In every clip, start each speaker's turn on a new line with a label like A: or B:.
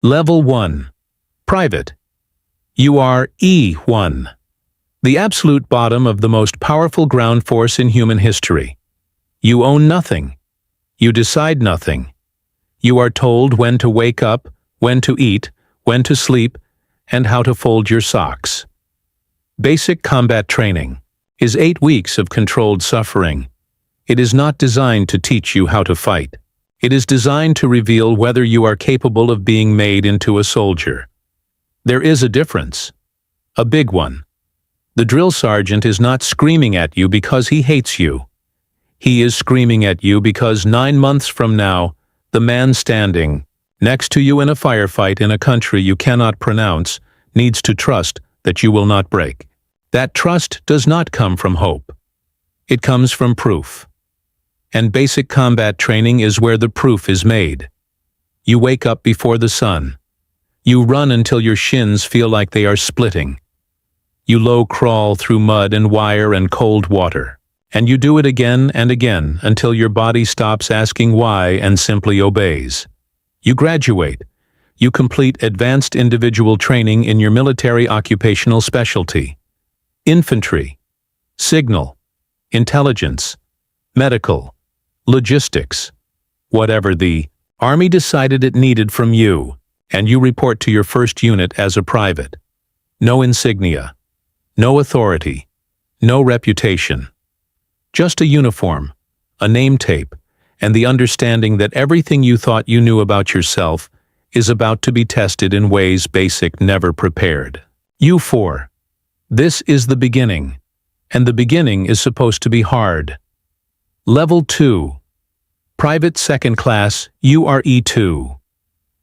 A: Level 1. Private. You are E1. The absolute bottom of the most powerful ground force in human history. You own nothing. You decide nothing. You are told when to wake up, when to eat, when to sleep, and how to fold your socks. Basic combat training is 8 weeks of controlled suffering. It is not designed to teach you how to fight. It is designed to reveal whether you are capable of being made into a soldier. There is a difference. A big one. The drill sergeant is not screaming at you because he hates you. He is screaming at you because 9 months from now, the man standing next to you in a firefight in a country you cannot pronounce needs to trust that you will not break. That trust does not come from hope. It comes from proof. And basic combat training is where the proof is made. You wake up before the sun. You run until your shins feel like they are splitting. You low crawl through mud and wire and cold water. And you do it again and again until your body stops asking why and simply obeys. You graduate. You complete advanced individual training in your military occupational specialty. Infantry, signal, intelligence, medical, logistics, whatever the Army decided it needed from you, and you report to your first unit as a private. No insignia, no authority, no reputation. Just a uniform, a name tape, and the understanding that everything you thought you knew about yourself is about to be tested in ways basic never prepared. U4. This is the beginning, and the beginning is supposed to be hard. Level 2. Private Second Class, you are E2.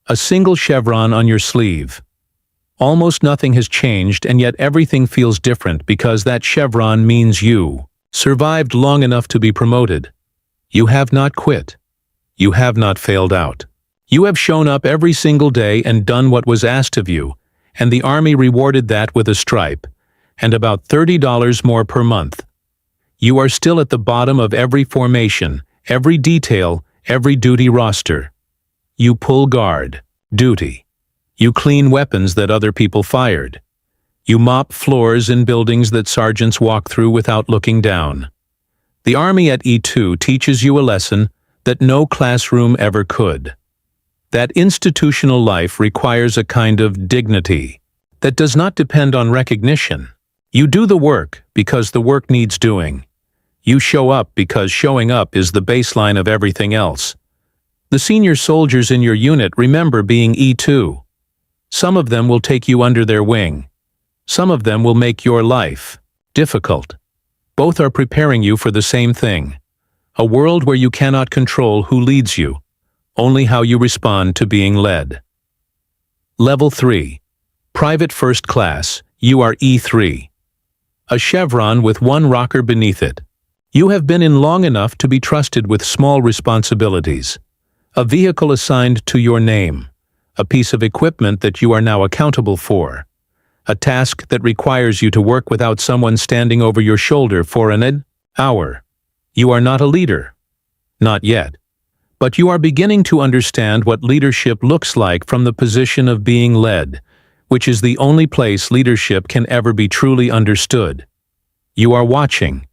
A: A single chevron on your sleeve. Almost nothing has changed, and yet everything feels different because that chevron means you survived long enough to be promoted. You have not quit. You have not failed out. You have shown up every single day and done what was asked of you, and the Army rewarded that with a stripe, and about $30 more per month. You are still at the bottom of every formation, every detail, every duty roster. You pull guard, duty. You clean weapons that other people fired. You mop floors in buildings that sergeants walk through without looking down. The Army at E2 teaches you a lesson that no classroom ever could. That institutional life requires a kind of dignity that does not depend on recognition. You do the work because the work needs doing. You show up because showing up is the baseline of everything else. The senior soldiers in your unit remember being E2. Some of them will take you under their wing. Some of them will make your life difficult. Both are preparing you for the same thing. A world where you cannot control who leads you, only how you respond to being led. Level 3. Private First Class, you are E3. A chevron with one rocker beneath it. You have been in long enough to be trusted with small responsibilities. A vehicle assigned to your name. A piece of equipment that you are now accountable for. A task that requires you to work without someone standing over your shoulder for an hour. You are not a leader. Not yet. But you are beginning to understand what leadership looks like from the position of being led, which is the only place leadership can ever be truly understood. You are watching.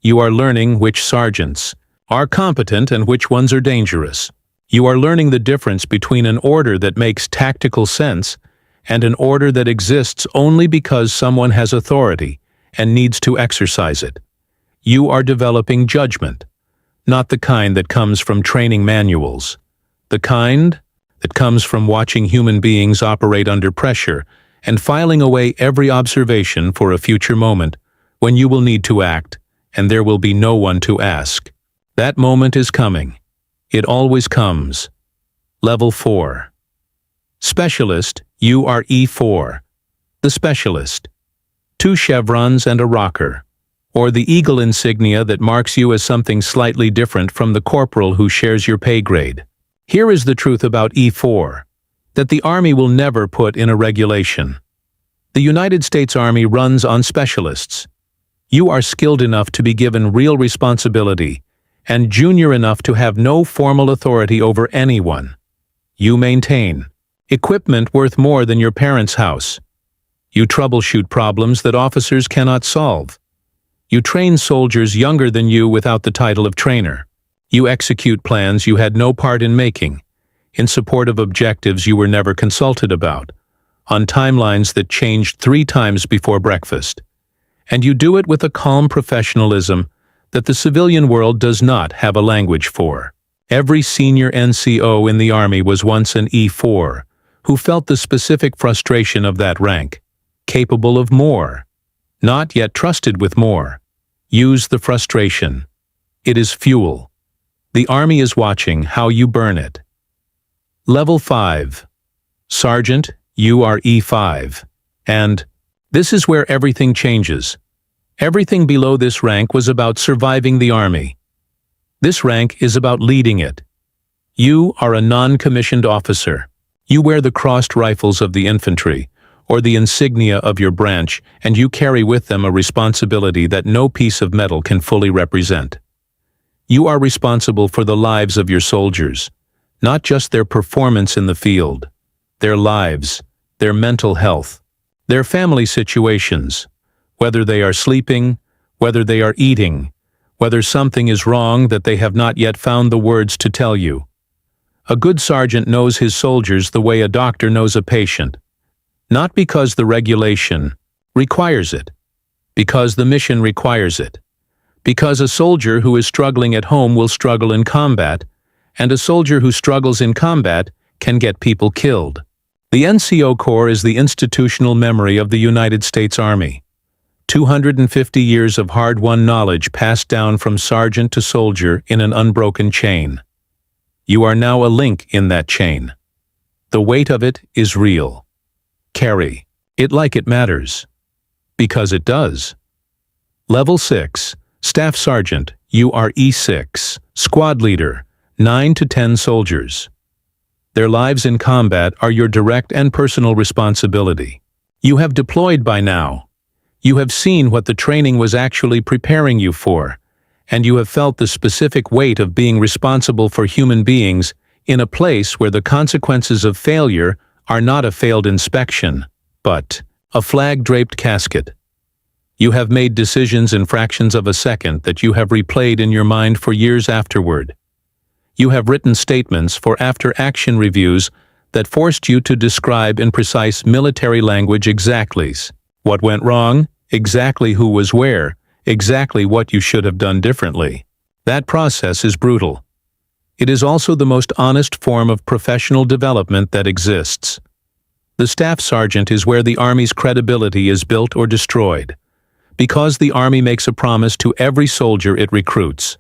A: You are learning which sergeants are competent and which ones are dangerous. You are learning the difference between an order that makes tactical sense and an order that exists only because someone has authority and needs to exercise it. You are developing judgment, not the kind that comes from training manuals, the kind that comes from watching human beings operate under pressure and filing away every observation for a future moment when you will need to act and there will be no one to ask. That moment is coming. It always comes. Level 4. Specialist, you are E4. The specialist. 2 chevrons and a rocker, or the eagle insignia that marks you as something slightly different from the corporal who shares your pay grade. Here is the truth about E4, that the Army will never put in a regulation. The United States Army runs on specialists. You are skilled enough to be given real responsibility and junior enough to have no formal authority over anyone. You maintain, Equipment worth more than your parents' house. You troubleshoot problems that officers cannot solve. You train soldiers younger than you without the title of trainer. You execute plans you had no part in making, in support of objectives you were never consulted about, on timelines that changed 3 times before breakfast. And you do it with a calm professionalism that the civilian world does not have a language for. Every senior NCO in the Army was once an E4, who felt the specific frustration of that rank, capable of more, not yet trusted with more. Use the frustration. It is fuel. The Army is watching how you burn it. Level 5. Sergeant, you are E5. And this is where everything changes. Everything below this rank was about surviving the Army. This rank is about leading it. You are a non-commissioned officer. You wear the crossed rifles of the infantry, or the insignia of your branch, and you carry with them a responsibility that no piece of metal can fully represent. You are responsible for the lives of your soldiers, not just their performance in the field, their lives, their mental health, their family situations, whether they are sleeping, whether they are eating, whether something is wrong that they have not yet found the words to tell you. A good sergeant knows his soldiers the way a doctor knows a patient, not because the regulation requires it, because the mission requires it, because a soldier who is struggling at home will struggle in combat, and a soldier who struggles in combat can get people killed. The NCO Corps is the institutional memory of the United States Army. 250 years of hard-won knowledge passed down from sergeant to soldier in an unbroken chain. You are now a link in that chain. The weight of it is real. Carry it like it matters. Because it does. Level 6. Staff Sergeant, you are E6. Squad Leader, 9 to 10 soldiers. Their lives in combat are your direct and personal responsibility. You have deployed by now. You have seen what the training was actually preparing you for, and you have felt the specific weight of being responsible for human beings in a place where the consequences of failure are not a failed inspection, but a flag-draped casket. You have made decisions in fractions of a second that you have replayed in your mind for years afterward. You have written statements for after-action reviews that forced you to describe in precise military language exactlies. What went wrong, exactly who was where, exactly what you should have done differently. That process is brutal. It is also the most honest form of professional development that exists. The staff sergeant is where the Army's credibility is built or destroyed, because the Army makes a promise to every soldier it recruits.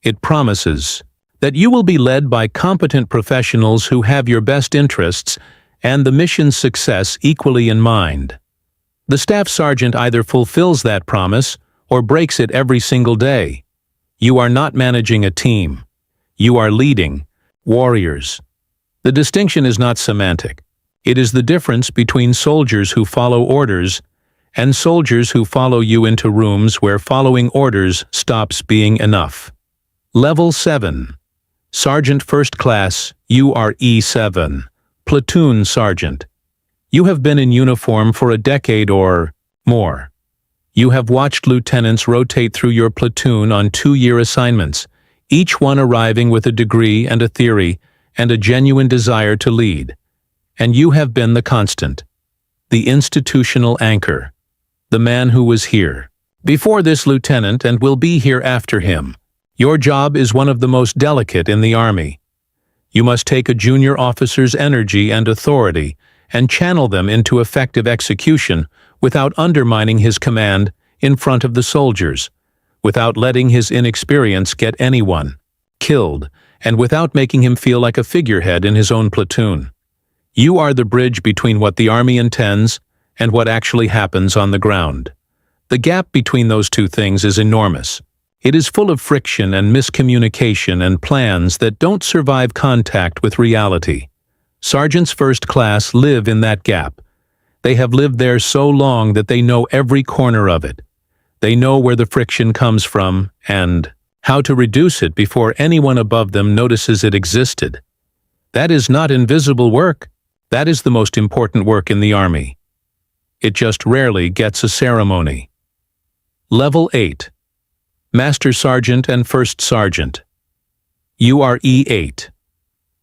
A: It promises that you will be led by competent professionals who have your best interests and the mission's success equally in mind. The staff sergeant either fulfills that promise or breaks it every single day. You are not managing a team. You are leading warriors. The distinction is not semantic. It is the difference between soldiers who follow orders and soldiers who follow you into rooms where following orders stops being enough. Level 7. Sergeant First Class, you are E7. Platoon Sergeant. You have been in uniform for a decade or more. You have watched lieutenants rotate through your platoon on 2-year assignments, each one arriving with a degree and a theory and a genuine desire to lead. And you have been the constant, the institutional anchor, the man who was here before this lieutenant and will be here after him. Your job is one of the most delicate in the Army. You must take a junior officer's energy and authority and channel them into effective execution without undermining his command in front of the soldiers, without letting his inexperience get anyone killed, and without making him feel like a figurehead in his own platoon. You are the bridge between what the Army intends and what actually happens on the ground. The gap between those two things is enormous. It is full of friction and miscommunication and plans that don't survive contact with reality. Sergeants First Class live in that gap. They have lived there so long that they know every corner of it. They know where the friction comes from and how to reduce it before anyone above them notices it existed. That is not invisible work. That is the most important work in the Army. It just rarely gets a ceremony. Level 8. Master Sergeant and First Sergeant. You are E8.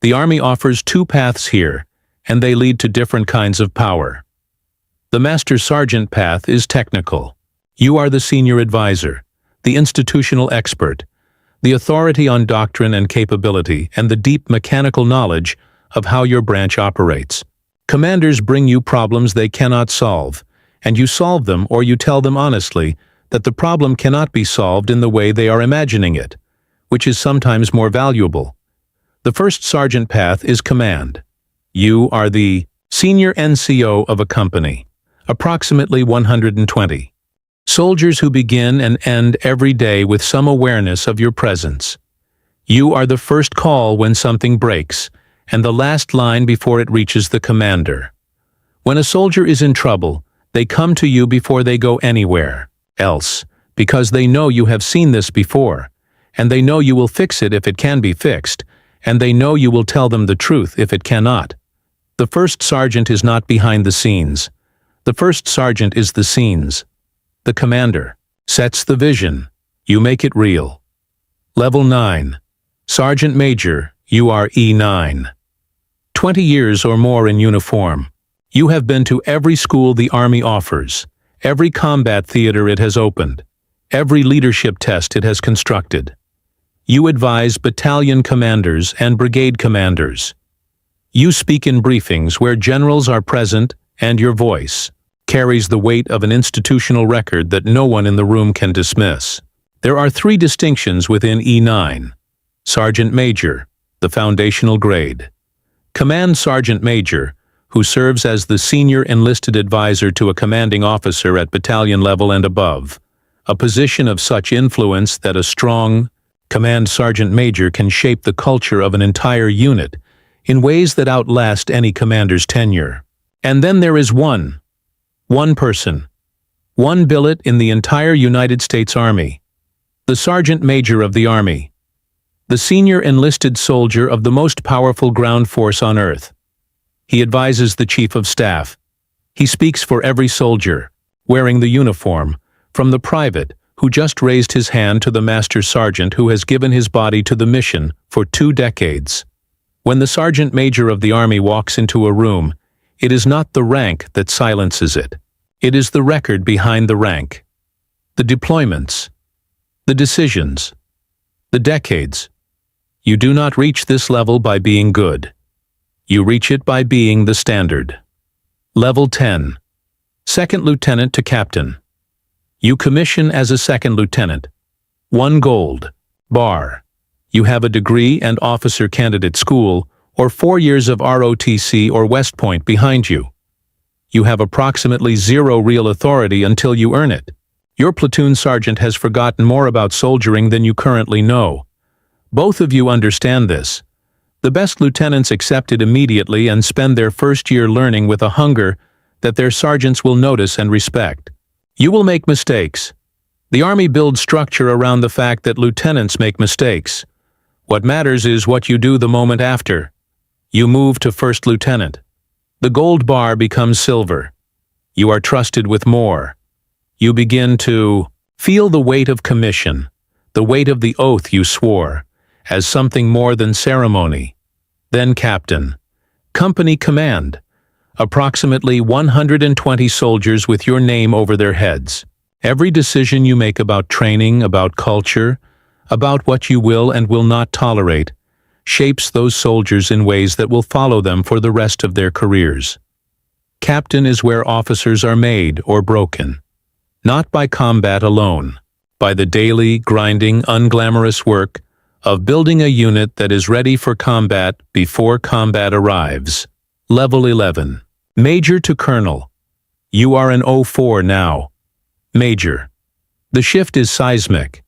A: The Army offers two paths here, and they lead to different kinds of power. The Master Sergeant path is technical. You are the senior advisor, the institutional expert, the authority on doctrine and capability, and the deep mechanical knowledge of how your branch operates. Commanders bring you problems they cannot solve, and you solve them or you tell them honestly that the problem cannot be solved in the way they are imagining it, which is sometimes more valuable. The First Sergeant path is command. You are the senior NCO of a company, approximately 120. Soldiers who begin and end every day with some awareness of your presence. You are the first call when something breaks, and the last line before it reaches the commander. When a soldier is in trouble, they come to you before they go anywhere else, because they know you have seen this before, and they know you will fix it if it can be fixed, and they know you will tell them the truth if it cannot. The First Sergeant is not behind the scenes. The First Sergeant is the scenes. The commander sets the vision. You make it real. Level 9. Sergeant Major, you are E9. 20 years or more in uniform. You have been to every school the Army offers, every combat theater it has opened, every leadership test it has constructed. You advise battalion commanders and brigade commanders. You speak in briefings where generals are present, and your voice carries the weight of an institutional record that no one in the room can dismiss. There are 3 distinctions within E9. Sergeant Major, the foundational grade. Command Sergeant Major, who serves as the senior enlisted advisor to a commanding officer at battalion level and above, a position of such influence that a strong Command Sergeant Major can shape the culture of an entire unit in ways that outlast any commander's tenure. And then there is one person, one billet in the entire United States Army, the Sergeant Major of the Army, the senior enlisted soldier of the most powerful ground force on earth. He advises the Chief of Staff. He speaks for every soldier, wearing the uniform, from the private who just raised his hand to the Master Sergeant who has given his body to the mission for 2 decades. When the Sergeant Major of the Army walks into a room, it is not the rank that silences it. It is the record behind the rank. The deployments, the decisions, the decades. You do not reach this level by being good. You reach it by being the standard. Level 10. Second Lieutenant to Captain. You commission as a second lieutenant. 1 gold bar. You have a degree and officer candidate school or 4 years of ROTC or West Point behind you. You have approximately 0 real authority until you earn it. Your platoon sergeant has forgotten more about soldiering than you currently know. Both of you understand this. The best lieutenants accept it immediately and spend their first year learning with a hunger that their sergeants will notice and respect. You will make mistakes. The Army builds structure around the fact that lieutenants make mistakes. What matters is what you do the moment after. You move to first lieutenant. The gold bar becomes silver. You are trusted with more. You begin to feel the weight of commission, the weight of the oath you swore, as something more than ceremony. Then captain. Company command. Approximately 120 soldiers with your name over their heads. Every decision you make about training, about culture, about what you will and will not tolerate, shapes those soldiers in ways that will follow them for the rest of their careers. Captain is where officers are made or broken. Not by combat alone, by the daily, grinding, unglamorous work of building a unit that is ready for combat before combat arrives. Level 11. Major to Colonel. You are an 04 now. Major. The shift is seismic.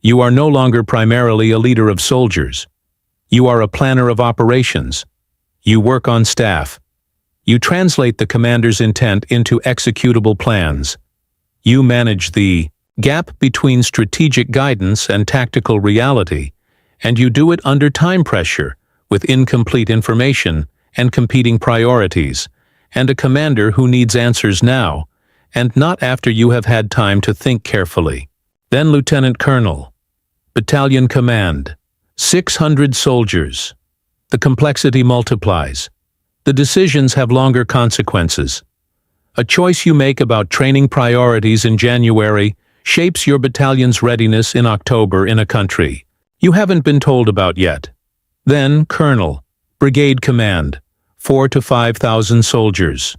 A: You are no longer primarily a leader of soldiers. You are a planner of operations. You work on staff. You translate the commander's intent into executable plans. You manage the gap between strategic guidance and tactical reality, and you do it under time pressure, with incomplete information and competing priorities, and a commander who needs answers now, and not after you have had time to think carefully. Then Lieutenant Colonel, Battalion Command, 600 soldiers. The complexity multiplies. The decisions have longer consequences. A choice you make about training priorities in January shapes your battalion's readiness in October in a country you haven't been told about yet. Then Colonel, Brigade Command, 4,000 to 5,000 soldiers.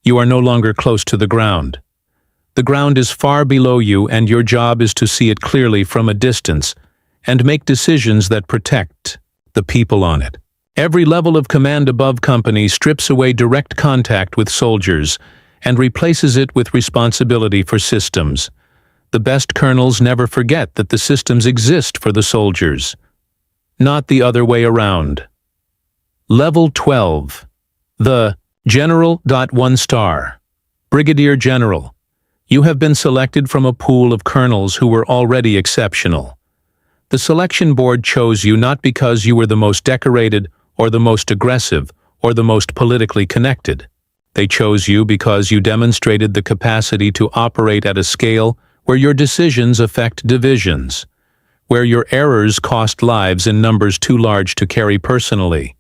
A: You are no longer close to the ground. The ground is far below you, and your job is to see it clearly from a distance and make decisions that protect the people on it. Every level of command above company strips away direct contact with soldiers and replaces it with responsibility for systems. The best colonels never forget that the systems exist for the soldiers, not the other way around. Level 12. The General. 1 star. Brigadier General. You have been selected from a pool of colonels who were already exceptional. The selection board chose you not because you were the most decorated or the most aggressive or the most politically connected. They chose you because you demonstrated the capacity to operate at a scale where your decisions affect divisions, where your errors cost lives in numbers too large to carry personally,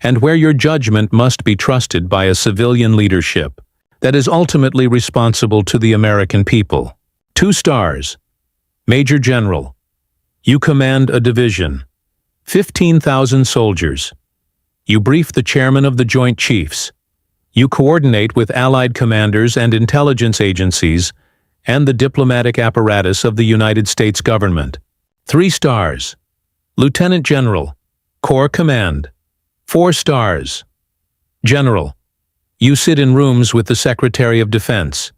A: and where your judgment must be trusted by a civilian leadership that is ultimately responsible to the American people. 2 stars. Major General. You command a division, 15,000 soldiers. You brief the chairman of the Joint Chiefs. You coordinate with allied commanders and intelligence agencies and the diplomatic apparatus of the United States government. 3 stars. Lieutenant General, Corps Command. 4 stars. General. You sit in rooms with the Secretary of Defense.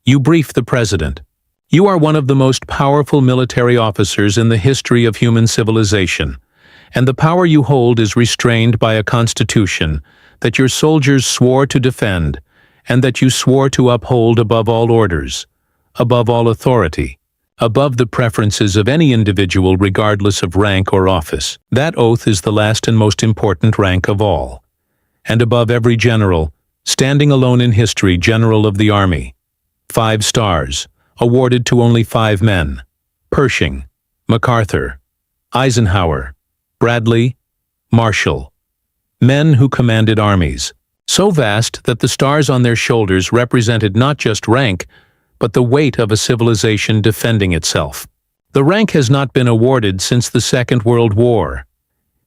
A: You brief the President. You are one of the most powerful military officers in the history of human civilization, and the power you hold is restrained by a constitution that your soldiers swore to defend and that you swore to uphold above all orders, above all authority, above the preferences of any individual regardless of rank or office. That oath is the last and most important rank of all. And above every general, standing alone in history, General of the Army. 5 stars, awarded to only 5 men: Pershing, MacArthur, Eisenhower, Bradley, Marshall. Men who commanded armies, so vast that the stars on their shoulders represented not just rank, but the weight of a civilization defending itself. The rank has not been awarded since the Second World War.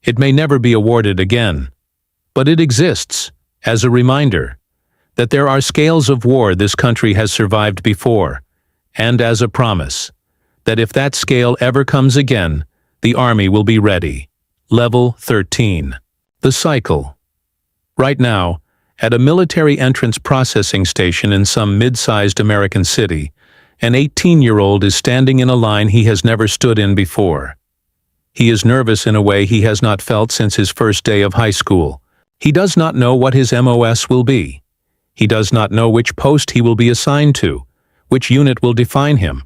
A: It may never be awarded again, but it exists as a reminder that there are scales of war this country has survived before, and as a promise that if that scale ever comes again, the Army will be ready. Level 13. The cycle. Right now, at a military entrance processing station in some mid-sized American city, an 18-year-old is standing in a line he has never stood in before. He is nervous in a way he has not felt since his first day of high school. He does not know what his MOS will be. He does not know which post he will be assigned to, which unit will define him,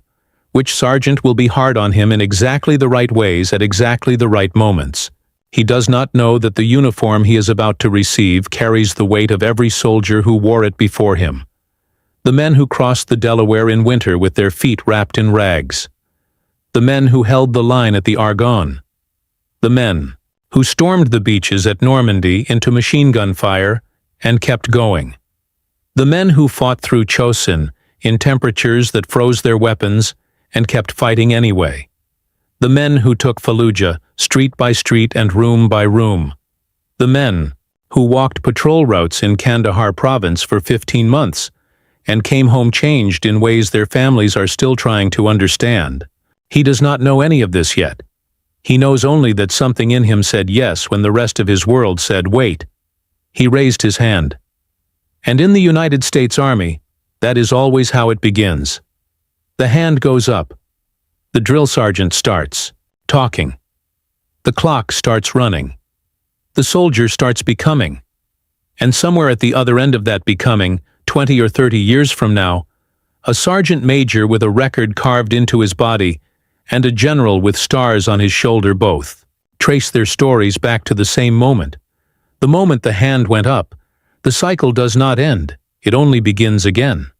A: which sergeant will be hard on him in exactly the right ways at exactly the right moments. He does not know that the uniform he is about to receive carries the weight of every soldier who wore it before him. The men who crossed the Delaware in winter with their feet wrapped in rags. The men who held the line at the Argonne. The men who stormed the beaches at Normandy into machine gun fire and kept going. The men who fought through Chosin in temperatures that froze their weapons and kept fighting anyway. The men who took Fallujah street by street and room by room. The men who walked patrol routes in Kandahar province for 15 months and came home changed in ways their families are still trying to understand. He does not know any of this yet. He knows only that something in him said yes when the rest of his world said wait. He raised his hand. And in the United States Army, that is always how it begins. The hand goes up. The drill sergeant starts talking. The clock starts running. The soldier starts becoming. And somewhere at the other end of that becoming, 20 or 30 years from now, a sergeant major with a record carved into his body and a general with stars on his shoulder both trace their stories back to the same moment, The moment the hand went up, the cycle does not end, it only begins again.